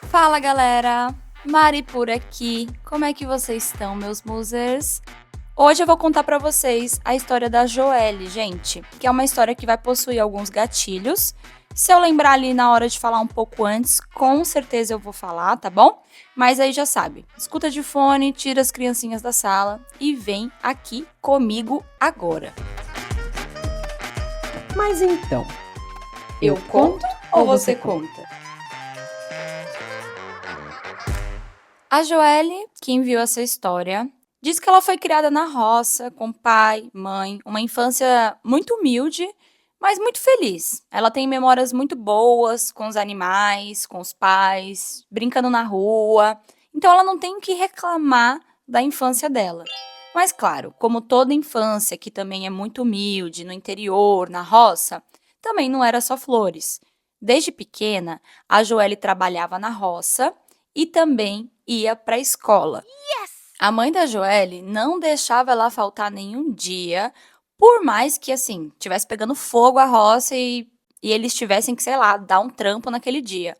Fala galera, Mari por aqui, como é que vocês estão, meus musers? Hoje eu vou contar pra vocês a história da Joelle, gente, que é uma história que vai possuir alguns gatilhos. Se eu lembrar ali na hora de falar um pouco antes, com certeza eu vou falar, tá bom? Mas aí já sabe, escuta de fone, tira as criancinhas da sala e vem aqui comigo agora. Mas então, Eu conto ou você conta? A Joelle, que enviou essa história, diz que ela foi criada na roça, com pai, mãe, uma infância muito humilde, mas muito feliz. Ela tem memórias muito boas com os animais, com os pais, brincando na rua. Então ela não tem o que reclamar da infância dela. Mas claro, como toda infância que também é muito humilde, no interior, na roça, também não era só flores. Desde pequena, a Joelle trabalhava na roça e também ia para a escola. A mãe da Joelle não deixava ela faltar nenhum dia, por mais que, assim, tivesse pegando fogo a roça e eles tivessem que, sei lá, dar um trampo naquele dia.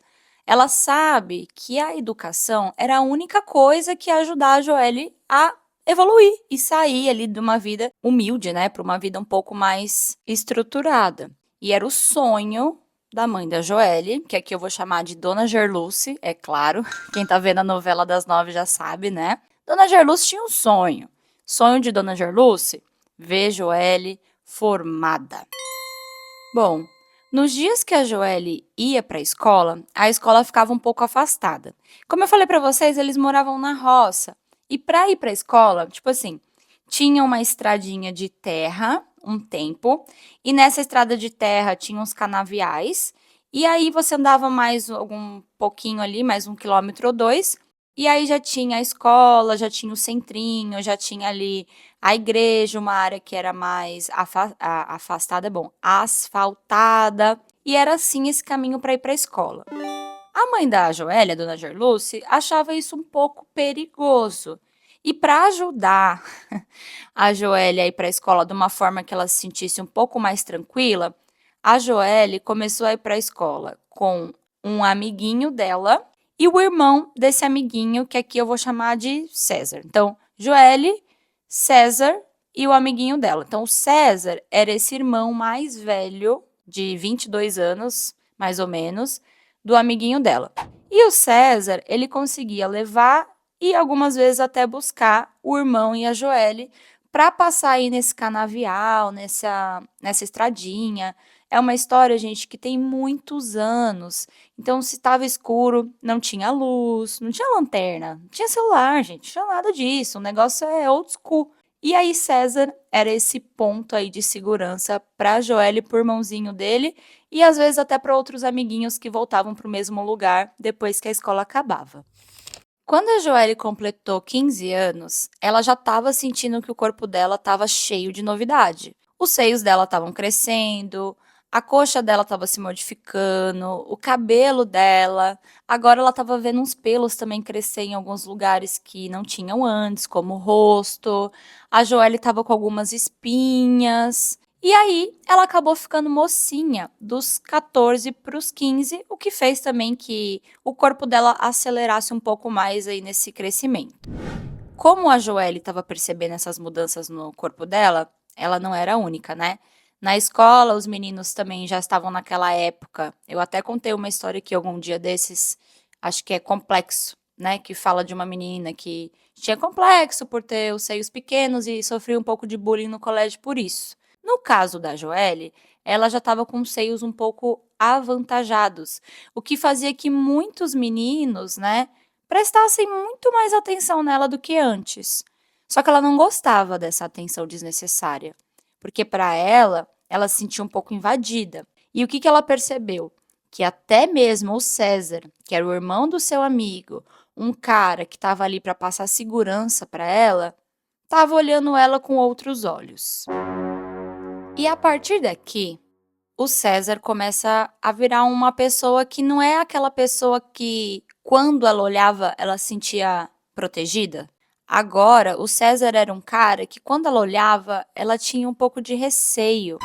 Ela sabe que a educação era a única coisa que ia ajudar a Joelle a evoluir e sair ali de uma vida humilde, né, para uma vida um pouco mais estruturada. E era o sonho da mãe da Joelle, que aqui eu vou chamar de Dona Gerluce, é claro. Quem tá vendo a novela das 9 já sabe, né? Dona Gerluce tinha um sonho. Sonho de Dona Gerluce? Ver Joelle formada. Bom, nos dias que a Joelle ia para a escola ficava um pouco afastada. Como eu falei para vocês, eles moravam na roça. E para ir para a escola, tipo assim, tinha uma estradinha de terra, um tempo, e nessa estrada de terra tinha uns canaviais, e aí você andava mais algum pouquinho ali, mais 1 quilômetro ou dois, e aí já tinha a escola, já tinha o centrinho, já tinha ali a igreja, uma área que era mais afastada, é bom, asfaltada, e era assim esse caminho para ir para a escola. A mãe da Joélia, a dona Gerluce, achava isso um pouco perigoso. E para ajudar a Joélia a ir para a escola de uma forma que ela se sentisse um pouco mais tranquila, a Joelle começou a ir para a escola com um amiguinho dela e o irmão desse amiguinho, que aqui eu vou chamar de César. Então, Joelle, César e o amiguinho dela. Então, o César era esse irmão mais velho, de 22 anos, mais ou menos, do amiguinho dela. E o César, ele conseguia levar e algumas vezes até buscar o irmão e a Joelle para passar aí nesse canavial, nessa estradinha. É uma história, gente, que tem muitos anos. Então, se estava escuro, não tinha luz, não tinha lanterna, não tinha celular, gente, não tinha nada disso. O negócio é old school. E aí, César era esse ponto aí de segurança para Joelle e pro irmãozinho dele, e às vezes até para outros amiguinhos que voltavam para o mesmo lugar depois que a escola acabava. Quando a Joelle completou 15 anos, ela já estava sentindo que o corpo dela estava cheio de novidade. Os seios dela estavam crescendo, a coxa dela estava se modificando, o cabelo dela. Agora ela estava vendo uns pelos também crescer em alguns lugares que não tinham antes, como o rosto. A Joelle estava com algumas espinhas. E aí, ela acabou ficando mocinha dos 14 para os 15, o que fez também que o corpo dela acelerasse um pouco mais aí nesse crescimento. Como a Joelle estava percebendo essas mudanças no corpo dela, ela não era a única, né? Na escola, os meninos também já estavam naquela época. Eu até contei uma história aqui algum dia desses, acho que é Complexo, né? Que fala de uma menina que tinha complexo por ter os seios pequenos e sofria um pouco de bullying no colégio por isso. No caso da Joelle, ela já estava com os seios um pouco avantajados, o que fazia que muitos meninos, né, prestassem muito mais atenção nela do que antes. Só que ela não gostava dessa atenção desnecessária, porque para ela, ela se sentia um pouco invadida. E o que ela percebeu? Que até mesmo o César, que era o irmão do seu amigo, um cara que estava ali para passar segurança para ela, estava olhando ela com outros olhos. E a partir daqui, o César começa a virar uma pessoa que não é aquela pessoa que, quando ela olhava, ela se sentia protegida. Agora, o César era um cara que, quando ela olhava, ela tinha um pouco de receio.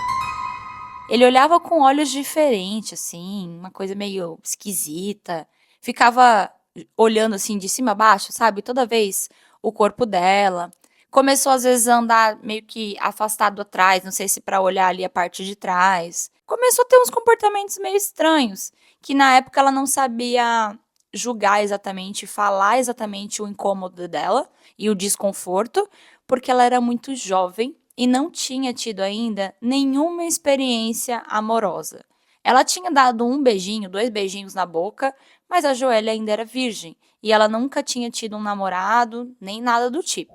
Ele olhava com olhos diferentes, assim, uma coisa meio esquisita. ficava olhando assim de cima a baixo, sabe? Toda vez o corpo dela. Começou às vezes a andar meio que afastado atrás, não sei se para olhar ali a parte de trás. Começou a ter uns comportamentos meio estranhos, que na época ela não sabia julgar exatamente, falar exatamente o incômodo dela e o desconforto, porque ela era muito jovem e não tinha tido ainda nenhuma experiência amorosa. Ela tinha dado um beijinho, 2 beijinhos na boca, mas a Joelle ainda era virgem e ela nunca tinha tido um namorado, nem nada do tipo.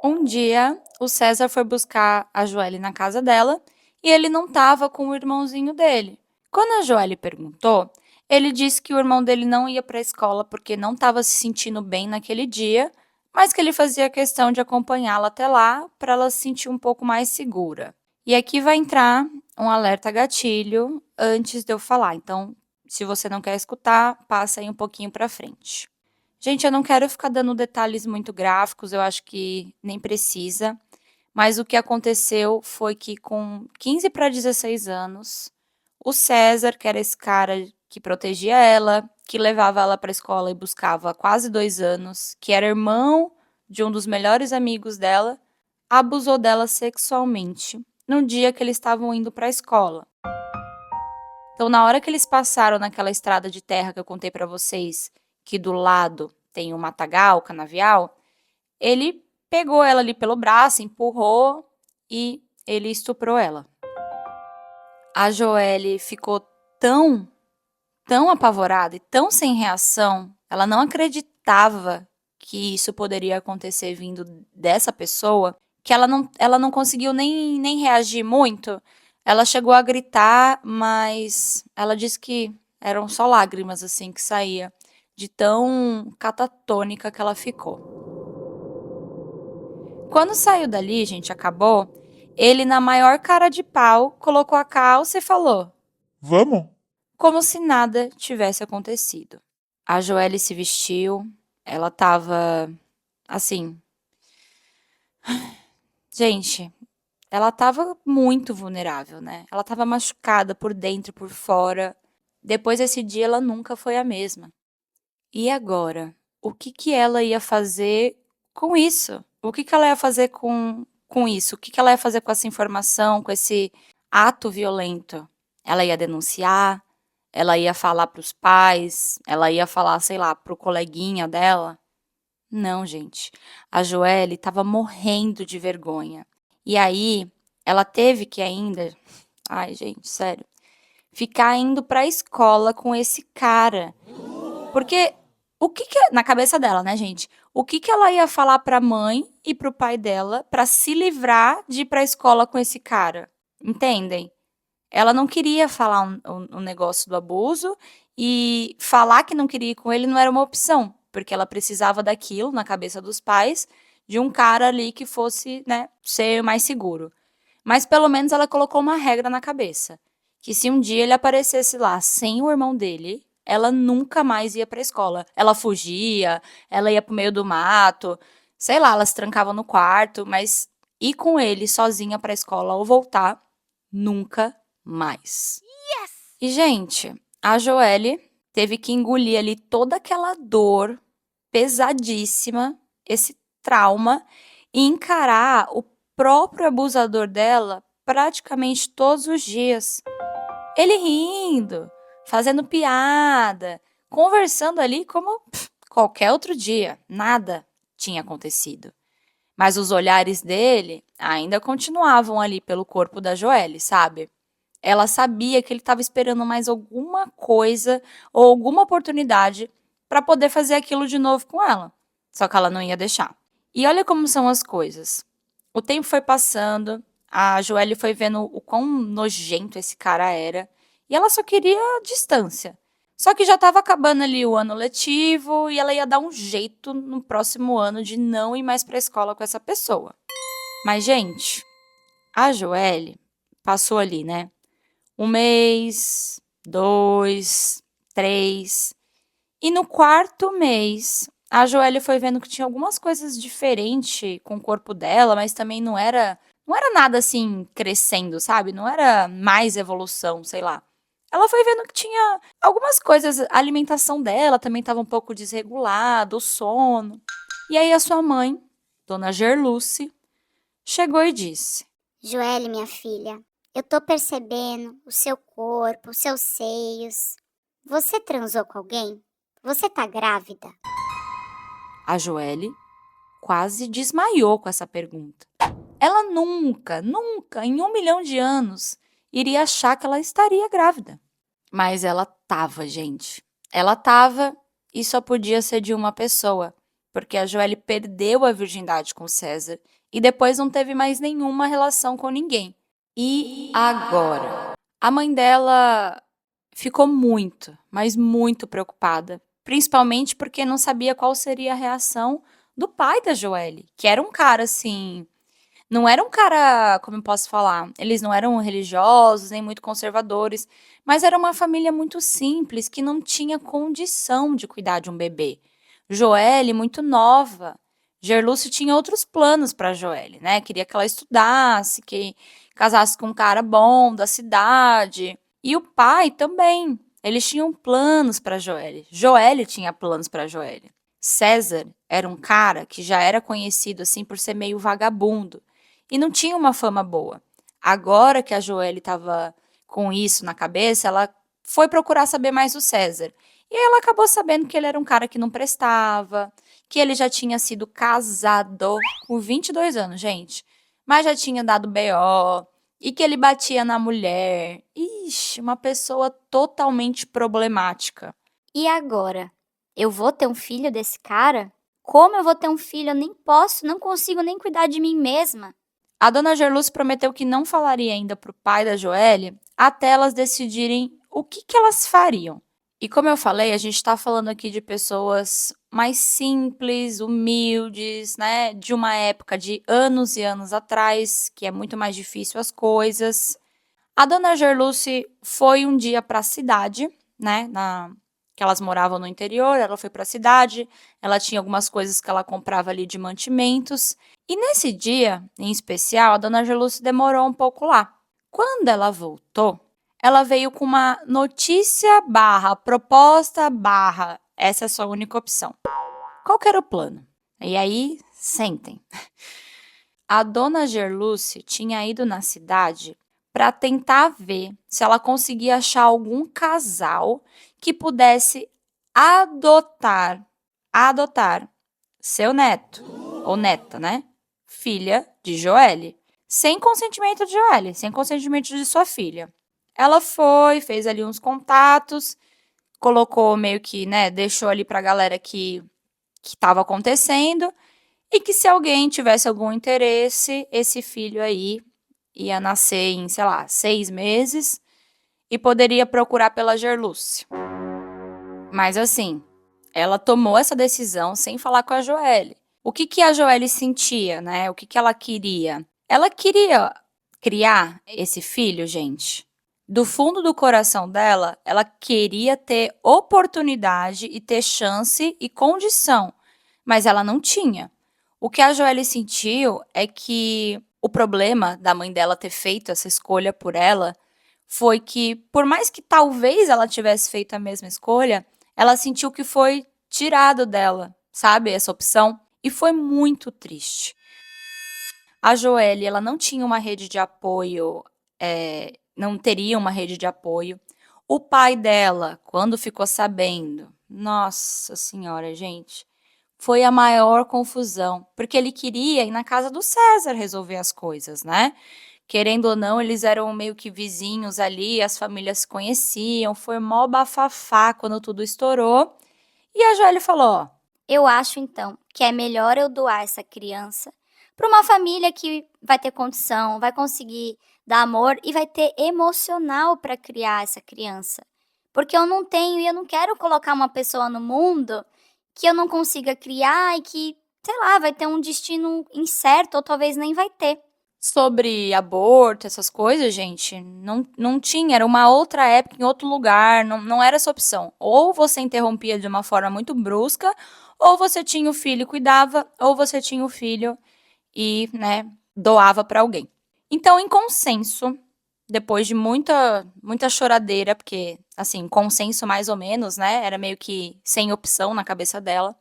Um dia, o César foi buscar a Joelle na casa dela e ele não estava com o irmãozinho dele. Quando a Joelle perguntou, ele disse que o irmão dele não ia para a escola porque não estava se sentindo bem naquele dia, mas que ele fazia questão de acompanhá-la até lá para ela se sentir um pouco mais segura. E aqui vai entrar um alerta gatilho antes de eu falar, então se você não quer escutar, passa aí um pouquinho para frente. Gente, eu não quero ficar dando detalhes muito gráficos, eu acho que nem precisa, mas o que aconteceu foi que com 15 para 16 anos, o César, que era esse cara que protegia ela, que levava ela para a escola e buscava há quase 2 anos, que era irmão de um dos melhores amigos dela, abusou dela sexualmente no dia que eles estavam indo para a escola. Então, na hora que eles passaram naquela estrada de terra que eu contei para vocês, que do lado tem o matagal, o canavial, ele pegou ela ali pelo braço, empurrou e ele estuprou ela. A Joelle ficou tão apavorada e tão sem reação, ela não acreditava que isso poderia acontecer vindo dessa pessoa, que ela não conseguiu nem reagir muito. Ela chegou a gritar, mas ela disse que eram só lágrimas assim que saía, de tão catatônica que ela ficou. Quando saiu dali, gente, acabou, ele na maior cara de pau colocou a calça e falou: Vamos? como se nada tivesse acontecido. A Joelle se vestiu, ela estava assim, gente, ela estava muito vulnerável, né? Ela estava machucada por dentro e por fora. Depois desse dia, ela nunca foi a mesma. E agora? O que que ela ia fazer com isso? O que que ela ia fazer com isso? O que que ela ia fazer com essa informação, com esse ato violento? Ela ia denunciar? Ela ia falar para os pais? Ela ia falar, sei lá, para o coleguinha dela? Não, gente. A Joelle estava morrendo de vergonha. E aí, ela teve que ainda, ai, gente, sério, ficar indo para a escola com esse cara. Porque o que que na cabeça dela, né, gente? O que que ela ia falar para a mãe e para o pai dela para se livrar de ir para a escola com esse cara? Entendem? Ela não queria falar um negócio do abuso e falar que não queria ir com ele não era uma opção, porque ela precisava daquilo na cabeça dos pais, de um cara ali que fosse, né, ser mais seguro. Mas pelo menos ela colocou uma regra na cabeça, que se um dia ele aparecesse lá sem o irmão dele, ela nunca mais ia para a escola. Ela fugia, ela ia pro meio do mato, sei lá, ela se trancava no quarto, mas ir com ele sozinha para a escola ou voltar, nunca mais. E, gente, a Joelle teve que engolir ali toda aquela dor pesadíssima, esse trauma, e encarar o próprio abusador dela praticamente todos os dias. Ele rindo, fazendo piada, conversando ali como qualquer outro dia. Nada tinha acontecido. Mas os olhares dele ainda continuavam ali pelo corpo da Joelle, sabe? Ela sabia que ele estava esperando mais alguma coisa ou alguma oportunidade para poder fazer aquilo de novo com ela. Só que ela não ia deixar. E olha como são as coisas. O tempo foi passando, a Joelle foi vendo o quão nojento esse cara era, e ela só queria distância. Só que já estava acabando ali o ano letivo e ela ia dar um jeito no próximo ano de não ir mais para a escola com essa pessoa. Mas, gente, a Joelle passou ali, né? 1 mês, 2, 3. E no 4º mês, a Joelle foi vendo que tinha algumas coisas diferentes com o corpo dela, mas também não era nada assim crescendo, sabe? Não era mais evolução, sei lá. ela foi vendo que tinha algumas coisas, a alimentação dela também estava um pouco desregulada, o sono. E aí a sua mãe, Dona Gerluce, chegou e disse: Joelle, minha filha, eu tô percebendo o seu corpo, os seus seios. Você transou com alguém? Você tá grávida? a Joelle quase desmaiou com essa pergunta. Ela nunca, nunca, em 1 milhão de anos, iria achar que ela estaria grávida. Mas ela tava, gente. Ela tava e só podia ser de uma pessoa, porque a Joelle perdeu a virgindade com César e depois não teve mais nenhuma relação com ninguém. E agora? A mãe dela ficou muito, mas muito preocupada, principalmente porque não sabia qual seria a reação do pai da Joelle, que era um cara assim, não era um cara, como eu posso falar, eles não eram religiosos nem muito conservadores, mas era uma família muito simples que não tinha condição de cuidar de um bebê. Joelle, muito nova. Gerlúcio tinha outros planos para Joelle, né? Queria que ela estudasse, que casasse com um cara bom da cidade. E o pai também. Eles tinham planos para Joelle. Joelle tinha planos para Joelle. César era um cara que já era conhecido assim por ser meio vagabundo e não tinha uma fama boa. Agora que a Joelle estava com isso na cabeça, ela foi procurar saber mais do César. E aí ela acabou sabendo que ele era um cara que não prestava, que ele já tinha sido casado com 22 anos, gente, mas já tinha dado BO, e que ele batia na mulher. Ixi, uma pessoa totalmente problemática. E agora? Eu vou ter um filho desse cara? Como eu vou ter um filho? Eu nem posso, não consigo nem cuidar de mim mesma. A dona Gerluz prometeu que não falaria ainda para o pai da Joelle até elas decidirem o que elas fariam. E como eu falei, a gente está falando aqui de pessoas mais simples, humildes, né? De uma época de anos e anos atrás, que é muito mais difícil as coisas. A dona Gerluce foi um dia para a cidade, né? Que elas moravam no interior, ela foi para a cidade, ela tinha algumas coisas que ela comprava ali de mantimentos. E nesse dia, em especial, a dona Gerluce demorou um pouco lá. Quando ela voltou, ela veio com uma notícia barra, proposta barra, essa é a sua única opção. Qual que era o plano? E aí, sentem. A dona Gerluce tinha ido na cidade para tentar ver se ela conseguia achar algum casal que pudesse adotar seu neto, ou neta, né? Filha de Joelle, sem consentimento de Joelle, sem consentimento de sua filha. Ela foi, fez ali uns contatos, colocou meio que, né, deixou ali para a galera que estava acontecendo e que se alguém tivesse algum interesse, esse filho aí ia nascer em, sei lá, 6 meses e poderia procurar pela Gerluce. Mas assim, ela tomou essa decisão sem falar com a Joelle. O que a Joelle sentia, né? O que ela queria? Ela queria criar esse filho, gente. Do fundo do coração dela, ela queria ter oportunidade e ter chance e condição, mas ela não tinha. O que a Joelle sentiu é que o problema da mãe dela ter feito essa escolha por ela foi que, por mais que talvez ela tivesse feito a mesma escolha, ela sentiu que foi tirado dela, sabe, essa opção, e foi muito triste. A Joelle, ela não tinha uma rede de apoio, não teria uma rede de apoio. O pai dela, quando ficou sabendo, nossa senhora, gente, foi a maior confusão, porque ele queria ir na casa do César resolver as coisas, né? Querendo ou não, eles eram meio que vizinhos ali, as famílias se conheciam, foi mó bafafá quando tudo estourou. E a Joelle falou: ó, Eu acho então que é melhor eu doar essa criança para uma família que vai ter condição, vai conseguir dar amor e vai ter emocional para criar essa criança. Porque eu não tenho e eu não quero colocar uma pessoa no mundo que eu não consiga criar e que, sei lá, vai ter um destino incerto ou talvez nem vai ter. sobre aborto, essas coisas, gente, não tinha, era uma outra época, em outro lugar, não era essa opção. Ou você interrompia de uma forma muito brusca, ou você tinha o filho e cuidava, ou você tinha o filho e, né, doava para alguém. Então, em consenso, depois de muita choradeira, porque, assim, consenso mais ou menos, né, era meio que sem opção na cabeça dela,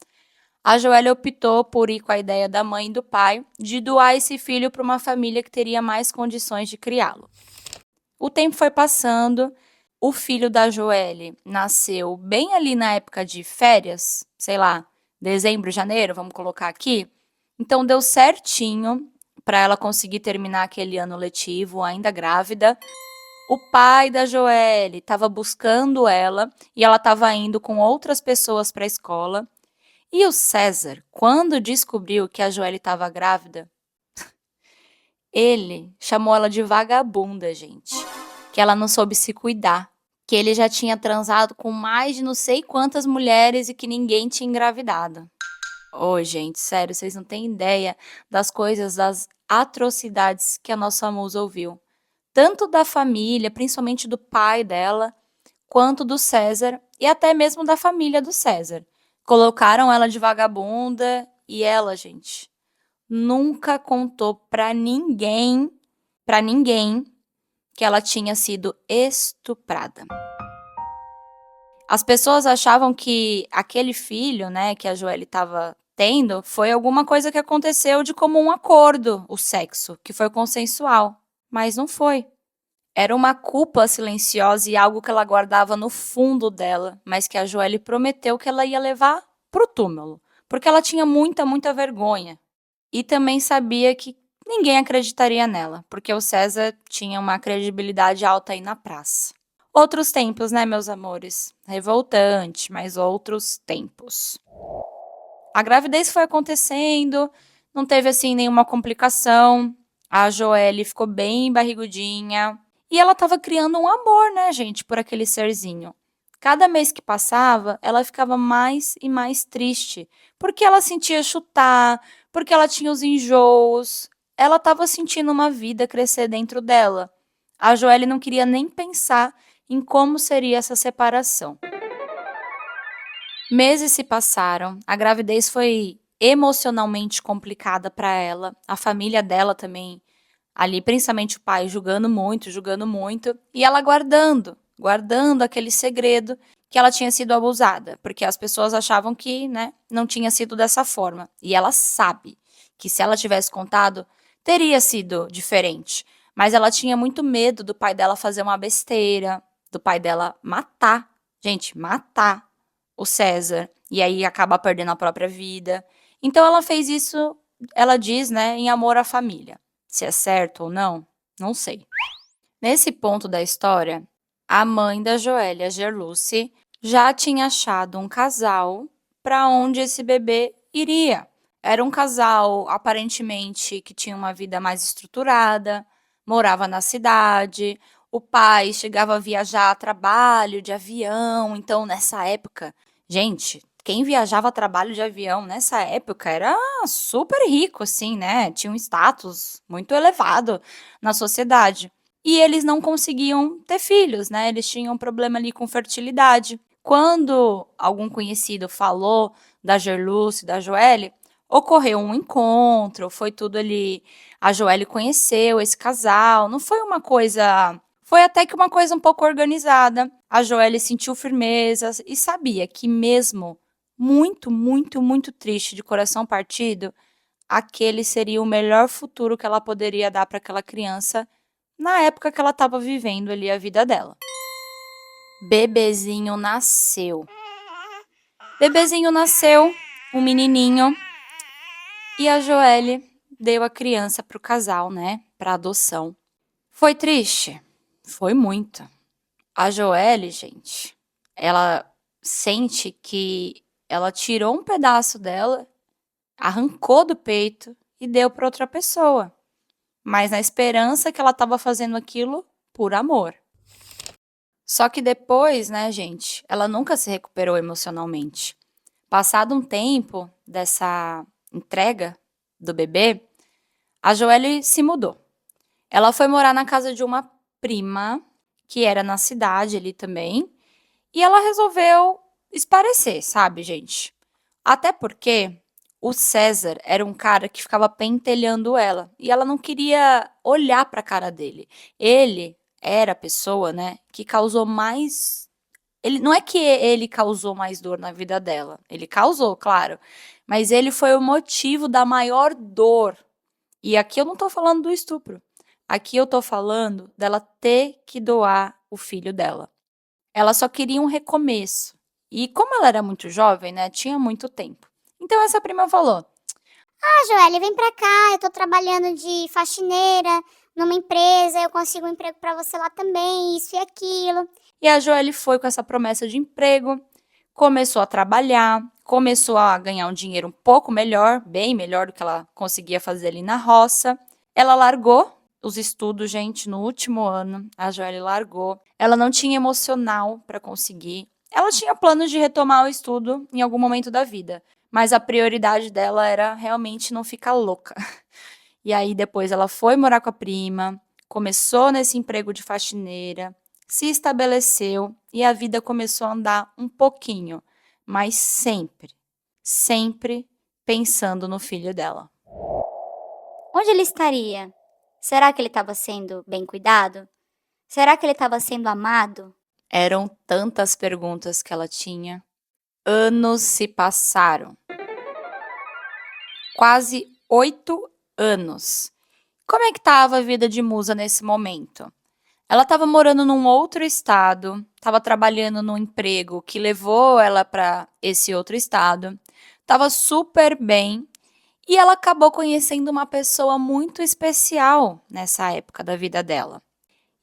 a Joelle optou por ir com a ideia da mãe e do pai de doar esse filho para uma família que teria mais condições de criá-lo. O tempo foi passando, o filho da Joelle nasceu bem ali na época de férias, sei lá, dezembro, janeiro, vamos colocar aqui. Então deu certinho para ela conseguir terminar aquele ano letivo, ainda grávida. O pai da Joelle estava buscando ela e ela estava indo com outras pessoas para a escola. E o César, quando descobriu que a Joelle estava grávida, ele chamou ela de vagabunda, gente. Que ela não soube se cuidar. Que ele já tinha transado com mais de não sei quantas mulheres e que ninguém tinha engravidado. Ô, gente, sério, vocês não têm ideia das coisas, das atrocidades que a nossa musa ouviu. Tanto da família, principalmente do pai dela, quanto do César e até mesmo da família do César. Colocaram ela de vagabunda e ela, gente, nunca contou pra ninguém, que ela tinha sido estuprada. As pessoas achavam que aquele filho, né, que a Joelle estava tendo, foi alguma coisa que aconteceu de comum acordo, o sexo, que foi consensual, mas não foi. Era uma culpa silenciosa e algo que ela guardava no fundo dela, mas que a Joelle prometeu que ela ia levar pro túmulo, porque ela tinha muita vergonha. E também sabia que ninguém acreditaria nela, porque o César tinha uma credibilidade alta aí na praça. Outros tempos, né, meus amores? Revoltante, mas outros tempos. A gravidez foi acontecendo, não teve assim nenhuma complicação. A Joelle ficou bem barrigudinha. E ela estava criando um amor, né, gente, por aquele serzinho. Cada mês que passava, ela ficava mais e mais triste, porque ela sentia chutar, porque ela tinha os enjoos. Ela estava sentindo uma vida crescer dentro dela. A Joelle não queria nem pensar em como seria essa separação. Meses se passaram, a gravidez foi emocionalmente complicada para ela, a família dela também, ali principalmente o pai julgando muito, e ela guardando aquele segredo que ela tinha sido abusada, porque as pessoas achavam que, né, não tinha sido dessa forma. E ela sabe que se ela tivesse contado, teria sido diferente. Mas ela tinha muito medo do pai dela fazer uma besteira, do pai dela matar, gente, matar o César, e aí acabar perdendo a própria vida. Então ela fez isso, ela diz, né, em amor à família. Se é certo ou não, não sei. Nesse ponto da história, a mãe da Joélia, Gerluce, já tinha achado um casal para onde esse bebê iria. Era um casal aparentemente que tinha uma vida mais estruturada, morava na cidade, o pai chegava a viajar a trabalho de avião, então nessa época, gente, quem viajava a trabalho de avião nessa época era super rico, assim, né? Tinha um status muito elevado na sociedade. E eles não conseguiam ter filhos, né? Eles tinham um problema ali com fertilidade. Quando algum conhecido falou da Gerluce, da Joelle, ocorreu um encontro, foi tudo ali. A Joelle conheceu esse casal, não foi uma coisa. Foi até que uma coisa um pouco organizada. A Joelle sentiu firmeza e sabia que, mesmo muito triste, de coração partido, aquele seria o melhor futuro que ela poderia dar para aquela criança na época que ela estava vivendo ali a vida dela. Bebezinho nasceu. Bebezinho nasceu, um menininho, e a Joelle deu a criança para o casal, né, para adoção. Foi triste? Foi muito. A Joelle, gente, ela sente que ela tirou um pedaço dela, arrancou do peito e deu para outra pessoa, mas na esperança que ela estava fazendo aquilo por amor. Só que depois, né, gente, ela nunca se recuperou emocionalmente. Passado um tempo dessa entrega do bebê, a Joelle se mudou. Ela foi morar na casa de uma prima, que era na cidade ali também, e ela resolveu esparecer, sabe, gente? Até porque o César era um cara que ficava pentelhando ela, e ela não queria olhar para a cara dele. Ele era a pessoa, né, que causou mais ele não é que ele causou mais dor na vida dela, ele causou, claro, mas ele foi o motivo da maior dor. E aqui eu não tô falando do estupro, aqui eu tô falando dela ter que doar o filho dela. Ela só queria um recomeço. E como ela era muito jovem, né, tinha muito tempo. Então essa prima falou: Joelle, vem pra cá, eu tô trabalhando de faxineira numa empresa, eu consigo um emprego pra você lá também, isso e aquilo. e a Joelle foi com essa promessa de emprego, começou a trabalhar, começou a ganhar um dinheiro um pouco melhor, bem melhor do que ela conseguia fazer ali na roça. Ela largou os estudos, gente, no último ano, a Joelle largou. Ela não tinha emocional para conseguir. Ela tinha planos de retomar o estudo em algum momento da vida, mas a prioridade dela era realmente não ficar louca. E aí depois ela foi morar com a prima, começou nesse emprego de faxineira, se estabeleceu e a vida começou a andar um pouquinho, mas sempre, sempre pensando no filho dela. Onde ele estaria? Será que ele estava sendo bem cuidado? Será que ele estava sendo amado? Eram tantas perguntas que ela tinha. Anos se passaram. Quase 8 anos. Como é que estava a vida de Musa nesse momento? Ela estava morando num outro estado, estava trabalhando num emprego que levou ela para esse outro estado, estava super bem e ela acabou conhecendo uma pessoa muito especial nessa época da vida dela.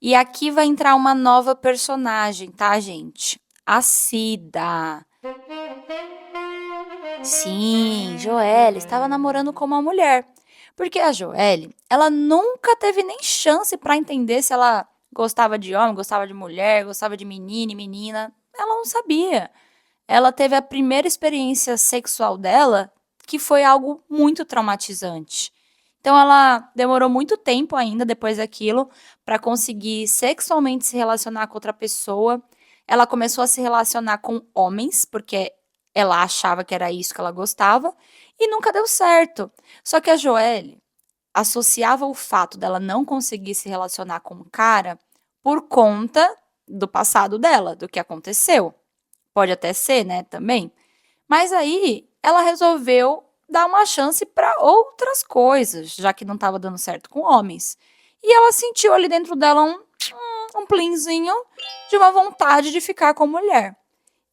E aqui vai entrar uma nova personagem, tá, gente? A Cida. Sim, Joelle estava namorando com uma mulher. Porque a Joelle, ela nunca teve nem chance para entender se ela gostava de homem, gostava de mulher, gostava de menino e menina. Ela não sabia. Ela teve a primeira experiência sexual dela, que foi algo muito traumatizante. Então ela demorou muito tempo ainda depois daquilo para conseguir sexualmente se relacionar com outra pessoa. Ela começou a se relacionar com homens, porque ela achava que era isso que ela gostava, e nunca deu certo. Só que a Joelle associava o fato dela não conseguir se relacionar com um cara por conta do passado dela, do que aconteceu. Pode até ser, né, também. Mas aí ela resolveu dar uma chance para outras coisas, já que não estava dando certo com homens. E ela sentiu ali dentro dela um plinzinho de uma vontade de ficar com mulher.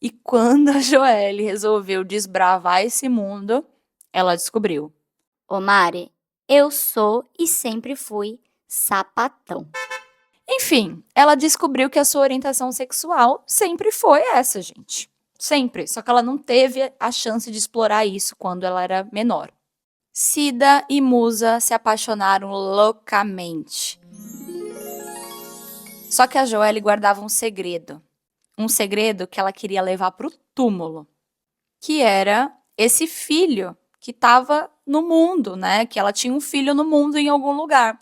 E quando a Joelle resolveu desbravar esse mundo, ela descobriu. Ô Mari, eu sou e sempre fui sapatão. Enfim, ela descobriu que a sua orientação sexual sempre foi essa, gente. Sempre. Só que ela não teve a chance de explorar isso quando ela era menor. Cida e Musa se apaixonaram loucamente. Só que a Joelle guardava um segredo. Um segredo que ela queria levar para o túmulo. Que era esse filho que estava no mundo, né? Que ela tinha um filho no mundo em algum lugar.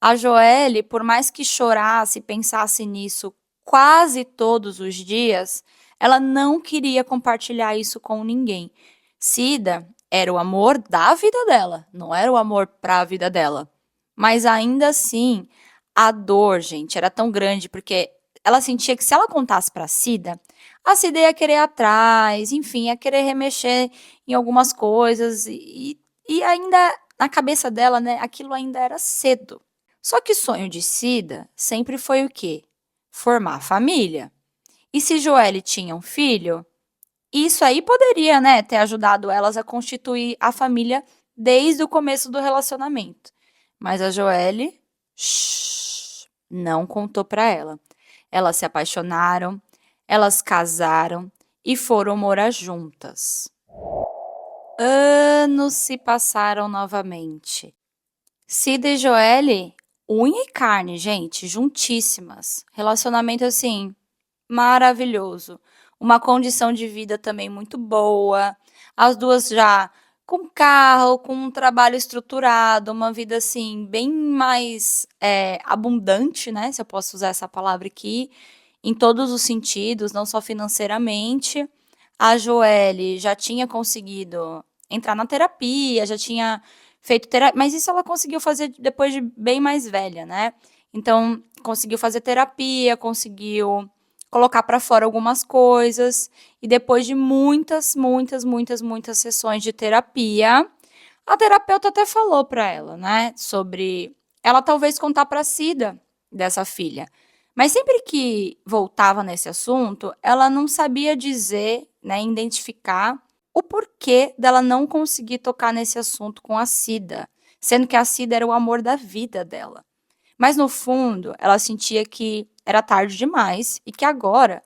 A Joelle, por mais que chorasse e pensasse nisso quase todos os dias, ela não queria compartilhar isso com ninguém. Cida era o amor da vida dela, não era o amor para a vida dela. Mas ainda assim, a dor, gente, era tão grande porque ela sentia que se ela contasse para Cida, a Cida ia querer ir atrás, enfim, ia querer remexer em algumas coisas e ainda na cabeça dela, né, aquilo ainda era cedo. Só que o sonho de Cida sempre foi o quê? Formar família. E se Joelle tinha um filho, isso aí poderia, né, ter ajudado elas a constituir a família desde o começo do relacionamento. Mas a Joelle, não contou para ela. Elas se apaixonaram, elas casaram e foram morar juntas. Anos se passaram novamente. Cida e Joelle, unha e carne, gente, juntíssimas. Relacionamento assim, maravilhoso. Uma condição de vida também muito boa. As duas já com carro, com um trabalho estruturado, uma vida assim, bem mais abundante, né? Se eu posso usar essa palavra aqui, em todos os sentidos, não só financeiramente. A Joelle já tinha conseguido entrar na terapia, já tinha feito terapia, mas isso ela conseguiu fazer depois de bem mais velha, né? Então, conseguiu fazer terapia, conseguiu colocar pra fora algumas coisas, e depois de muitas, muitas, muitas, muitas sessões de terapia, a terapeuta até falou pra ela, né, sobre ela talvez contar pra Cida dessa filha. Mas sempre que voltava nesse assunto, ela não sabia dizer, né, identificar o porquê dela não conseguir tocar nesse assunto com a Cida, sendo que a Cida era o amor da vida dela. Mas no fundo, ela sentia que era tarde demais e que agora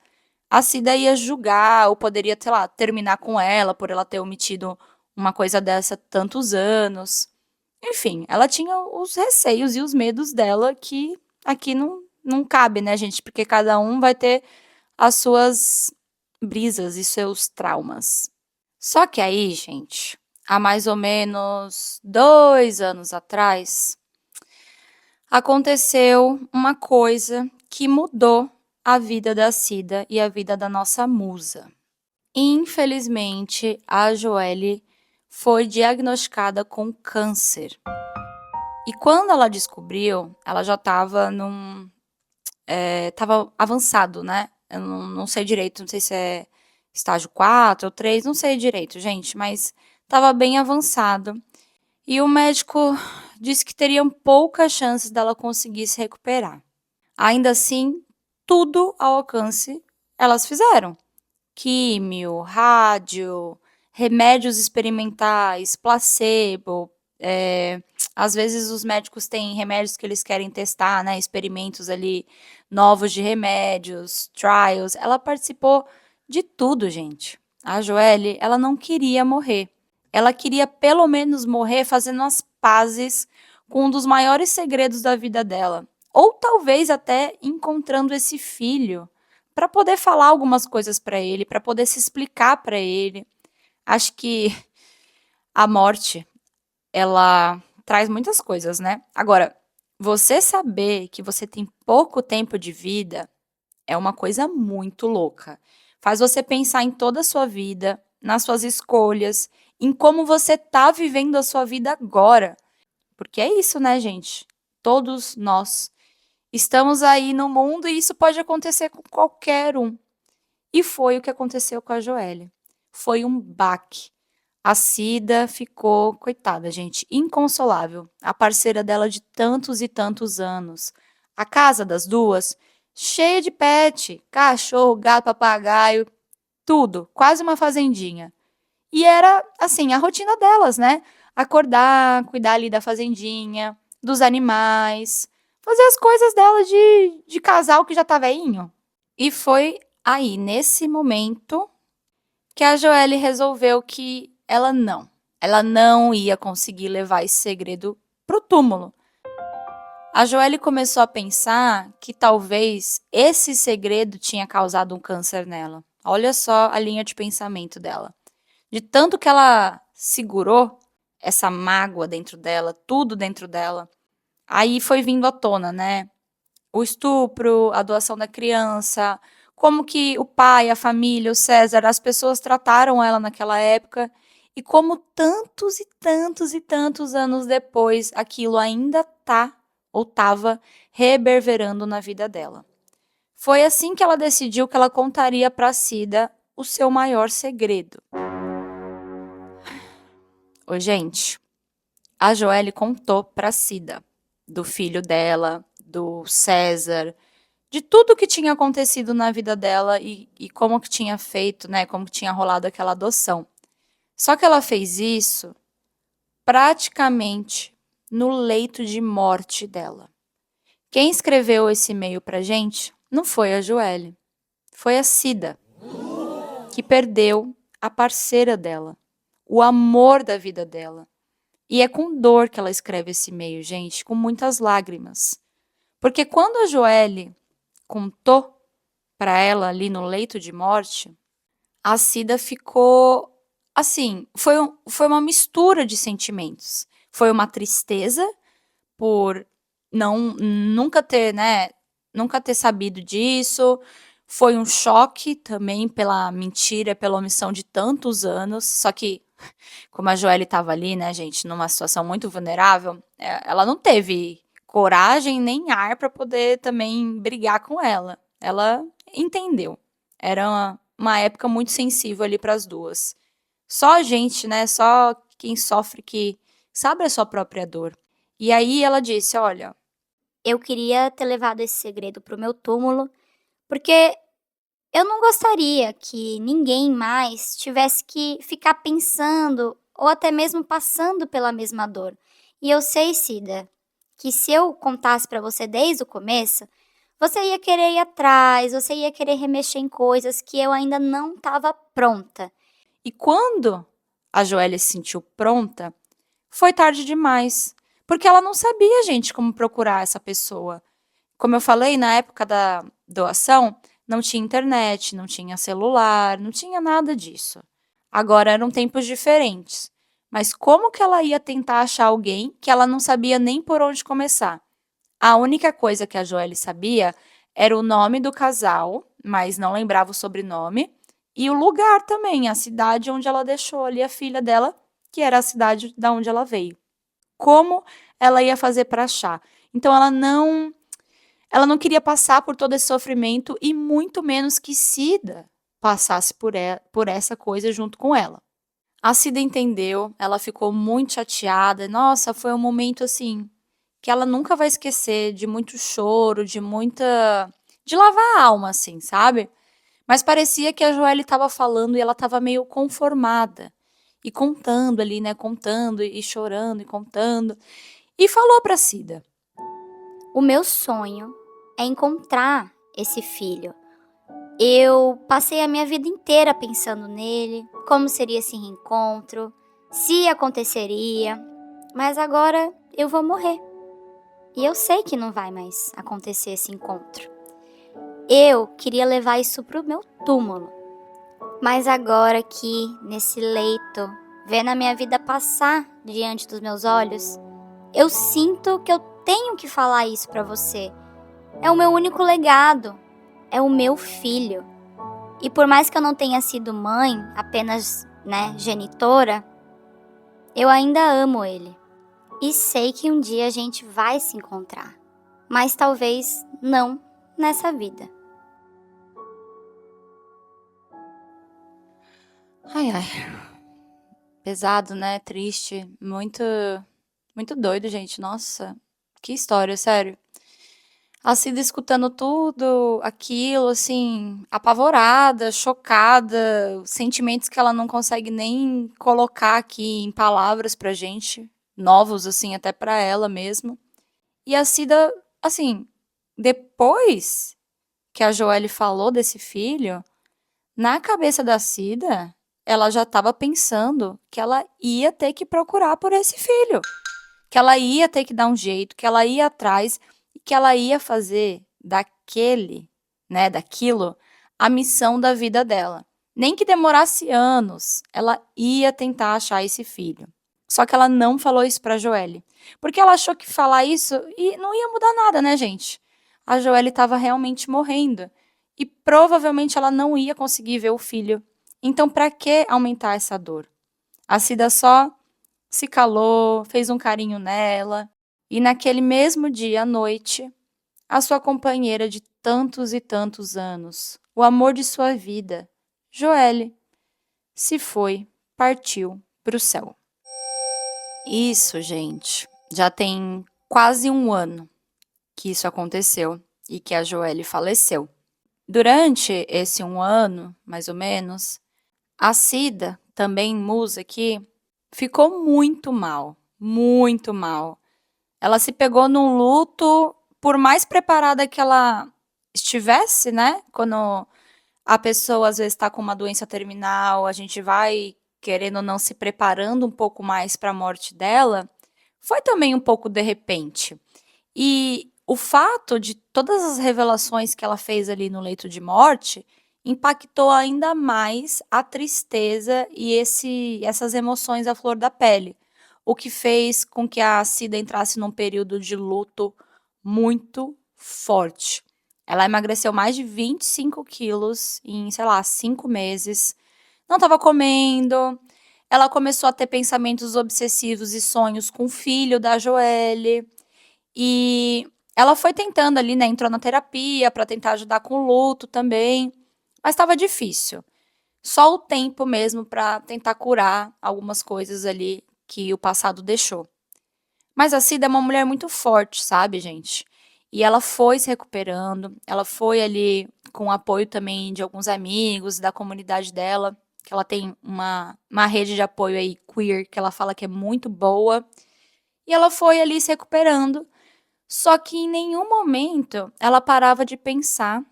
a Cida ia julgar ou poderia, sei lá, terminar com ela por ela ter omitido uma coisa dessa tantos anos. Enfim, ela tinha os receios e os medos dela que aqui não cabe, né, gente? Porque cada um vai ter as suas brisas e seus traumas. Só que aí, gente, há mais ou menos 2 anos atrás, aconteceu uma coisa que mudou a vida da Cida e a vida da nossa musa. Infelizmente, a Joelle foi diagnosticada com câncer. E quando ela descobriu, ela já estava tava avançado, né? Eu não sei direito, não sei se é estágio 4 ou 3, não sei direito, gente, mas estava bem avançado. E o médico disse que teriam poucas chances dela conseguir se recuperar. Ainda assim, tudo ao alcance elas fizeram. Químio, rádio, remédios experimentais, placebo. Às vezes os médicos têm remédios que eles querem testar, né? Experimentos ali novos de remédios, trials. Ela participou de tudo, gente. A Joelle, ela não queria morrer. Ela queria pelo menos morrer fazendo as pazes com um dos maiores segredos da vida dela. Ou talvez até encontrando esse filho para poder falar algumas coisas para ele, para poder se explicar para ele. Acho que a morte, ela traz muitas coisas, né? Agora, você saber que você tem pouco tempo de vida é uma coisa muito louca. Faz você pensar em toda a sua vida, nas suas escolhas, em como você tá vivendo a sua vida agora. Porque é isso, né, gente? Todos nós estamos aí no mundo e isso pode acontecer com qualquer um. E foi o que aconteceu com a Joelle. Foi um baque. A Cida ficou, coitada, gente, inconsolável. A parceira dela de tantos e tantos anos. A casa das duas, cheia de pet, cachorro, gato, papagaio, tudo, quase uma fazendinha. E era, assim, a rotina delas, né? Acordar, cuidar ali da fazendinha, dos animais, fazer as coisas dela de casal que já tá velhinho. E foi aí, nesse momento, que a Joelle resolveu que ela não ia conseguir levar esse segredo pro túmulo. A Joelle começou a pensar que talvez esse segredo tinha causado um câncer nela. Olha só a linha de pensamento dela. De tanto que ela segurou essa mágoa dentro dela, tudo dentro dela, aí foi vindo à tona, né? O estupro, a doação da criança, como que o pai, a família, o César, as pessoas trataram ela naquela época e como tantos e tantos e tantos anos depois aquilo ainda tá ou estava reverberando na vida dela. Foi assim que ela decidiu que ela contaria para Cida o seu maior segredo. Ô, gente, a Joelle contou para Cida do filho dela, do César, de tudo que tinha acontecido na vida dela e como que tinha feito, né, como que tinha rolado aquela adoção. Só que ela fez isso praticamente no leito de morte dela. Quem escreveu esse e-mail pra gente não foi a Joelle, foi a Cida, que perdeu a parceira dela, o amor da vida dela. E é com dor que ela escreve esse e-mail, gente, com muitas lágrimas. Porque quando a Joelle contou para ela ali no leito de morte, a Cida ficou assim, foi uma mistura de sentimentos. Foi uma tristeza por nunca ter, né, nunca ter sabido disso. Foi um choque também pela mentira, pela omissão de tantos anos. Só que, como a Joelle estava ali, né, gente, numa situação muito vulnerável, ela não teve coragem nem ar para poder também brigar com ela. Ela entendeu. Era uma época muito sensível ali para as duas. Só a gente, né? Só quem sofre que sabe a sua própria dor. E aí ela disse: Olha, Eu queria ter levado esse segredo para o meu túmulo, porque eu não gostaria que ninguém mais tivesse que ficar pensando ou até mesmo passando pela mesma dor. E eu sei, Cida, que se eu contasse para você desde o começo, você ia querer ir atrás, você ia querer remexer em coisas que eu ainda não estava pronta. e quando a Joelle se sentiu pronta, foi tarde demais. Porque ela não sabia, gente, como procurar essa pessoa. Como eu falei, na época da doação, não tinha internet, não tinha celular, não tinha nada disso. Agora eram tempos diferentes. Mas como que ela ia tentar achar alguém que ela não sabia nem por onde começar? A única coisa que a Joelle sabia era o nome do casal, mas não lembrava o sobrenome, e o lugar também, a cidade onde ela deixou ali a filha dela, que era a cidade da onde ela veio. Como ela ia fazer para achar? Então ela não queria passar por todo esse sofrimento e muito menos que Cida passasse por essa coisa junto com ela. A Cida entendeu, ela ficou muito chateada. Nossa, foi um momento assim que ela nunca vai esquecer, de muito choro, de lavar a alma assim, sabe? Mas parecia que a Joelle estava falando e ela estava meio conformada e contando ali, né, contando e chorando e contando. E falou para Cida: O meu sonho é encontrar esse filho. Eu passei a minha vida inteira pensando nele, como seria esse reencontro, se aconteceria, mas agora eu vou morrer. E eu sei que não vai mais acontecer esse encontro. Eu queria levar isso pro meu túmulo, mas agora aqui, nesse leito, vendo a minha vida passar diante dos meus olhos, eu sinto que eu tenho que falar isso pra você. É o meu único legado, é o meu filho. E por mais que eu não tenha sido mãe, apenas, genitora, eu ainda amo ele. E sei que um dia a gente vai se encontrar, mas talvez não nessa vida. ai, ai, pesado, né? Triste, muito doido, gente. Nossa, que história, sério. A Cida escutando tudo aquilo, assim, apavorada, chocada, sentimentos que ela não consegue nem colocar aqui em palavras pra gente, novos, assim, até pra ela mesmo. E a Cida, assim, depois que a Joelle falou desse filho, na cabeça da Cida, ela já estava pensando que ela ia ter que procurar por esse filho, que ela ia ter que dar um jeito, que ela ia atrás e que ela ia fazer daquilo, a missão da vida dela. Nem que demorasse anos, ela ia tentar achar esse filho. Só que ela não falou isso para Joelle, porque ela achou que falar isso e não ia mudar nada, né, gente? A Joelle estava realmente morrendo e provavelmente ela não ia conseguir ver o filho. Então, para que aumentar essa dor? A Cida só se calou, fez um carinho nela, e naquele mesmo dia à noite, a sua companheira de tantos e tantos anos, o amor de sua vida, Joelle, se foi, partiu para o céu. Isso, gente, já tem quase um ano que isso aconteceu e que a Joelle faleceu. Durante esse um ano, mais ou menos, a Cida, também musa aqui, ficou muito mal, muito mal. Ela se pegou num luto, por mais preparada que ela estivesse, né? Quando a pessoa às vezes está com uma doença terminal, a gente vai querendo ou não se preparando um pouco mais para a morte dela, foi também um pouco de repente. E o fato de todas as revelações que ela fez ali no leito de morte impactou ainda mais a tristeza e essas emoções à flor da pele, o que fez com que a Cida entrasse num período de luto muito forte. Ela emagreceu mais de 25 quilos em, sei lá, 5 meses. Não estava comendo. Ela começou a ter pensamentos obsessivos e sonhos com o filho da Joelle. E ela foi tentando ali, né, entrou na terapia para tentar ajudar com o luto também, mas estava difícil. Só o tempo mesmo para tentar curar algumas coisas ali que o passado deixou. Mas a Cida é uma mulher muito forte, sabe, gente? E ela foi se recuperando, ela foi ali com o apoio também de alguns amigos, da comunidade dela, que ela tem uma rede de apoio aí queer, que ela fala que é muito boa. E ela foi ali se recuperando, só que em nenhum momento ela parava de pensar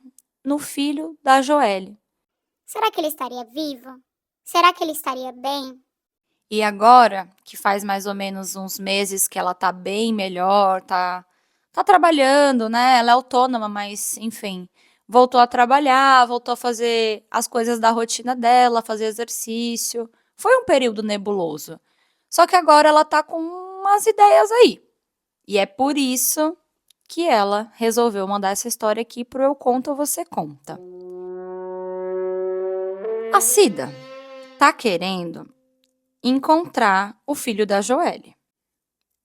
no filho da Joelle. Será que ele estaria vivo? Será que ele estaria bem? E agora, que faz mais ou menos uns meses que ela tá bem melhor, tá trabalhando, né? Ela é autônoma, mas enfim, voltou a trabalhar, voltou a fazer as coisas da rotina dela, fazer exercício. Foi um período nebuloso. Só que agora ela tá com umas ideias aí. E é por isso que ela resolveu mandar essa história aqui pro Eu Conto ou Você Conta. A Cida tá querendo encontrar o filho da Joelle.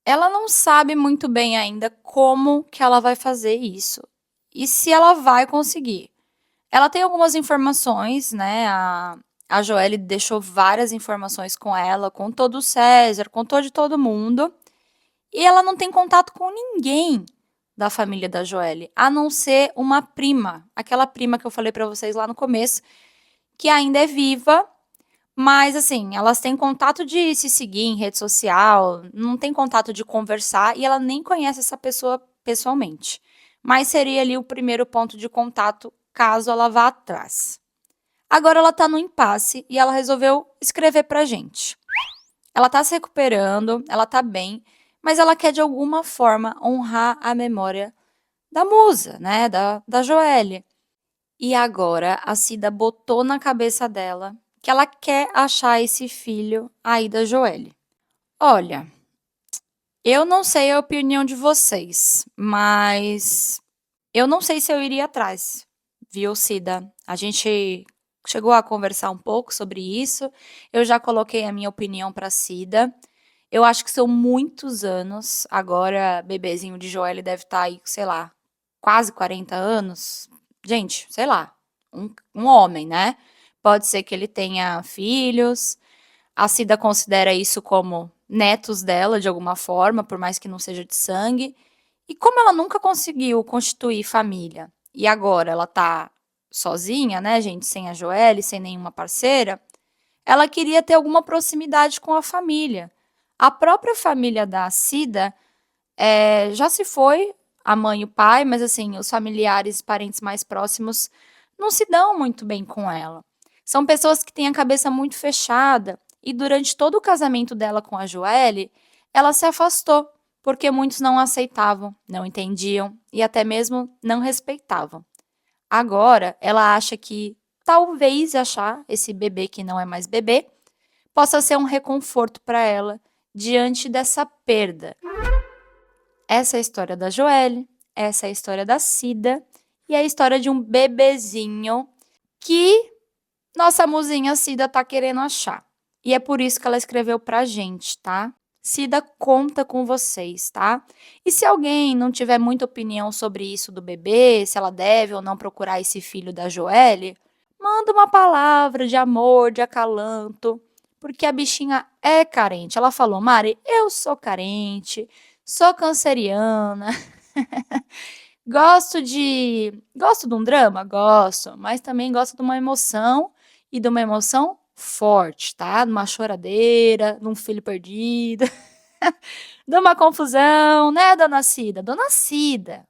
Ela não sabe muito bem ainda como que ela vai fazer isso e se ela vai conseguir. Ela tem algumas informações, né? A Joelle deixou várias informações com ela, contou do César, contou de todo mundo. E ela não tem contato com ninguém da família da Joelle, a não ser uma prima, aquela prima que eu falei pra vocês lá no começo, que ainda é viva, mas assim, elas têm contato de se seguir em rede social, não tem contato de conversar e ela nem conhece essa pessoa pessoalmente. Mas seria ali o primeiro ponto de contato caso ela vá atrás. Agora ela tá no impasse e ela resolveu escrever pra gente. Ela tá se recuperando, ela tá bem, mas ela quer de alguma forma honrar a memória da musa, né, da Joelle. E agora a Cida botou na cabeça dela que ela quer achar esse filho aí da Joelle. Olha, eu não sei a opinião de vocês, mas eu não sei se eu iria atrás, viu, Cida? A gente chegou a conversar um pouco sobre isso. Eu já coloquei a minha opinião para Cida. Eu acho que são muitos anos. Agora, bebezinho de Joelle deve estar aí, sei lá, quase 40 anos. Gente, sei lá, um homem, né? Pode ser que ele tenha filhos. A Cida considera isso como netos dela, de alguma forma, por mais que não seja de sangue. E como ela nunca conseguiu constituir família, e agora ela tá sozinha, né, gente, sem a Joelle, sem nenhuma parceira, ela queria ter alguma proximidade com a família. A própria família da Cida já se foi, a mãe e o pai, mas assim, os familiares, parentes mais próximos não se dão muito bem com ela. São pessoas que têm a cabeça muito fechada e durante todo o casamento dela com a Joelle, ela se afastou, porque muitos não aceitavam, não entendiam e até mesmo não respeitavam. Agora, ela acha que talvez achar esse bebê que não é mais bebê possa ser um reconforto para ela diante dessa perda. Essa é a história da Joelle, essa é a história da Cida e é a história de um bebezinho que nossa musinha Cida tá querendo achar. E é por isso que ela escreveu pra gente, tá? Cida conta com vocês, tá? E se alguém não tiver muita opinião sobre isso do bebê, se ela deve ou não procurar esse filho da Joelle, manda uma palavra de amor, de acalanto, porque a bichinha é carente. Ela falou, Mari, eu sou carente, sou canceriana, gosto de um drama? Gosto, mas também gosto de uma emoção e de uma emoção forte, tá? De uma choradeira, de um filho perdido, de uma confusão, né, dona Cida? Dona Cida!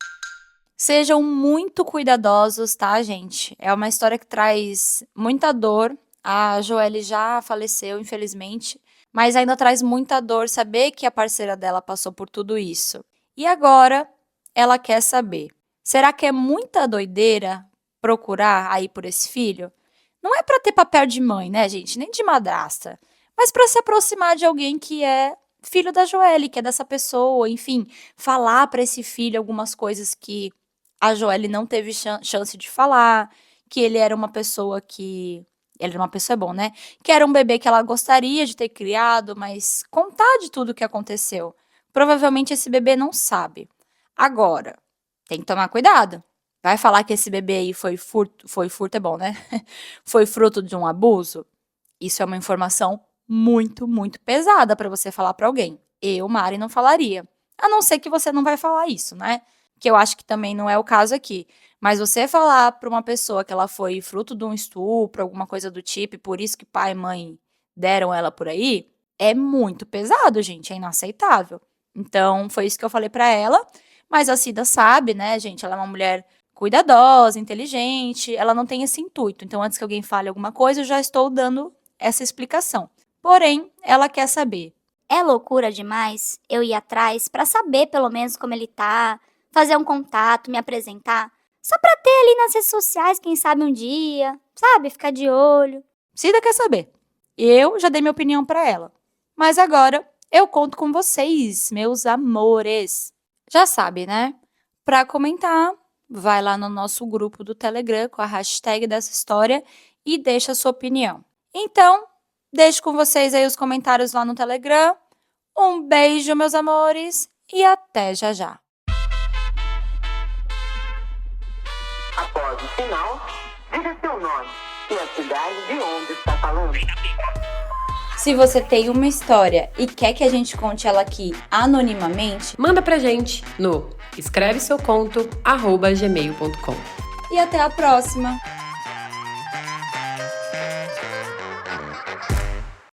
Sejam muito cuidadosos, tá, gente? É uma história que traz muita dor. A Joelle já faleceu, infelizmente, mas ainda traz muita dor saber que a parceira dela passou por tudo isso. E agora ela quer saber: será que é muita doideira procurar aí por esse filho? Não é para ter papel de mãe, né, gente? Nem de madrasta. Mas para se aproximar de alguém que é filho da Joelle, que é dessa pessoa, enfim, falar para esse filho algumas coisas que a Joelle não teve chance de falar, que ele era uma pessoa que. Ele era uma pessoa é bom, né? Que era um bebê que ela gostaria de ter criado, mas contar de tudo o que aconteceu. Provavelmente esse bebê não sabe. Agora, tem que tomar cuidado. Vai falar que esse bebê aí foi furto é bom, né? Foi fruto de um abuso? Isso é uma informação muito, muito pesada para você falar para alguém. Eu, Mari, não falaria. A não ser que você não vai falar isso, né? Que eu acho que também não é o caso aqui. Mas você falar para uma pessoa que ela foi fruto de um estupro, alguma coisa do tipo, e por isso que pai e mãe deram ela por aí, é muito pesado, gente, é inaceitável. Então, foi isso que eu falei para ela, mas a Cida sabe, né, gente, ela é uma mulher cuidadosa, inteligente, ela não tem esse intuito. Então, antes que alguém fale alguma coisa, eu já estou dando essa explicação. Porém, ela quer saber. É loucura demais eu ir atrás pra saber pelo menos como ele tá, fazer um contato, me apresentar, só pra ter ali nas redes sociais, quem sabe um dia, sabe? Ficar de olho. Cida quer saber. Eu já dei minha opinião para ela. Mas agora eu conto com vocês, meus amores. Já sabe, né? Para comentar, vai lá no nosso grupo do Telegram com a hashtag dessa história e deixa a sua opinião. Então, deixo com vocês aí os comentários lá no Telegram. Um beijo, meus amores, e até já já. Após o sinal, diga seu nome e a cidade de onde está falando. Se você tem uma história e quer que a gente conte ela aqui anonimamente, manda pra gente no escreveseuconto@gmail.com. e até a próxima!